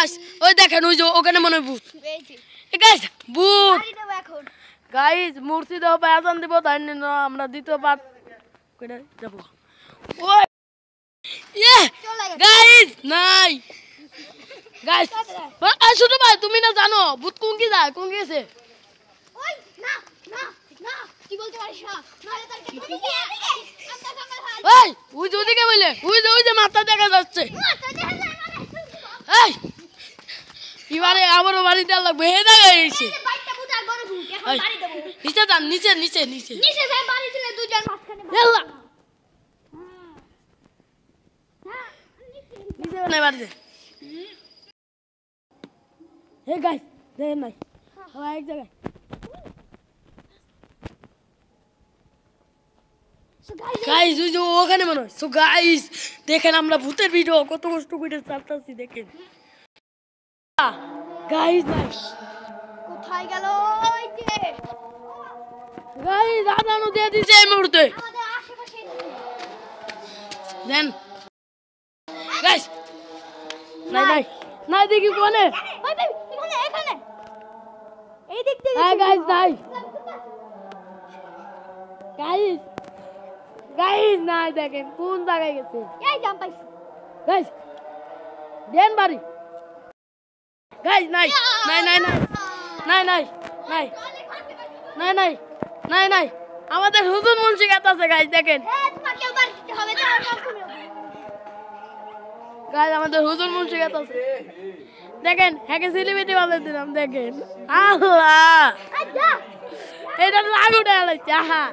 guys ওই দেখেন ওই যে ওখানে মনে হয় ভূত গাইস ভূত গাইস মূর্তি দাও আজান দিব তাই না আমরা দ্বিতীয় পার্ট কইরা যাব ওই ইয়ে গাইস নাই গাইস ছোট ভাই তুমি না জানো ভূত কোন কি যায় কোন গেছে ওই না না না কি বলতে পারিস না নালে তার কেটে দিকে এই ওই যে ওদিকে বলে ওই যে মাথা দেখা যাচ্ছে মাথা দেখা যায় এই এবারে আবারও বাড়ি দেওয়া লাগবে হে দেখা গেছে বাইকটা বুটার বড় ভূত এখন বাড়ি দেব নিচে যান নিচে নিচে নিচে নিচে যাই বাড়ি দিলে দুইজন মাঝখানে এল্লা নিচে না বাড়ি দে হে গাইস দেখেন নাই সবাই এক জায়গায় গাইস ওই যে ওখানে মনে হয় সো গাইস দেখেন আমরা ভূতের ভিডিও কত কষ্ট করে চাপতাছি দেখেন গাইস নাইস কোথায় গেল ওই যে গাইস আদানো দিয়ে দিছে এই মুহূর্তে আমাদের আশেপাশে দেন গাইস নাই নাই নাই দেখি কোনে ভাই ভাই এখানে এই দিক থেকে হ্যাঁ গাইস নাই গাইস গাইস নাই দেখেন কোন জায়গায় গেছে এই জাম পাইছি গাইস দেন বাড়ি গাইস নাই নাই নাই নাই নাই নাই নাই নাই নাই নাই আমাদের হুজুর মুন্সি গাছ আছে গাইস দেখেন তোমাকে বাড়ি দিতে হবে যাও গাইস আমাদের হুজুর মুন্সি গাছ আছে দেখেন হ্যাকে সিলিমিটি বানাই দিলাম দেখেন আল্লাহ আচ্ছা এটা লাগু ডালাইছে আহা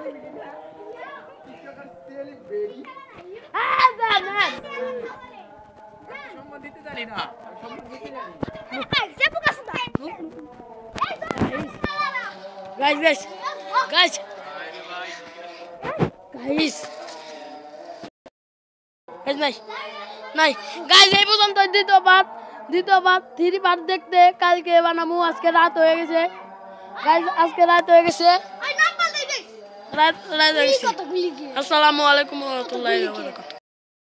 guys guys guys guys guys নাই নাই গাইস এই পর্যন্ত দ্বিতীয় পার্ট 3 পার্ট দেখতে কালকে বানাবো আজকে রাত হয়ে গেছে গাইস আজকে রাত হয়ে গেছে আই নাম বল দেই রাত হয়ে গেছে আসসালামু আলাইকুম ওয়া রাহমাতুল্লাহি ওয়া বারাকাতুহু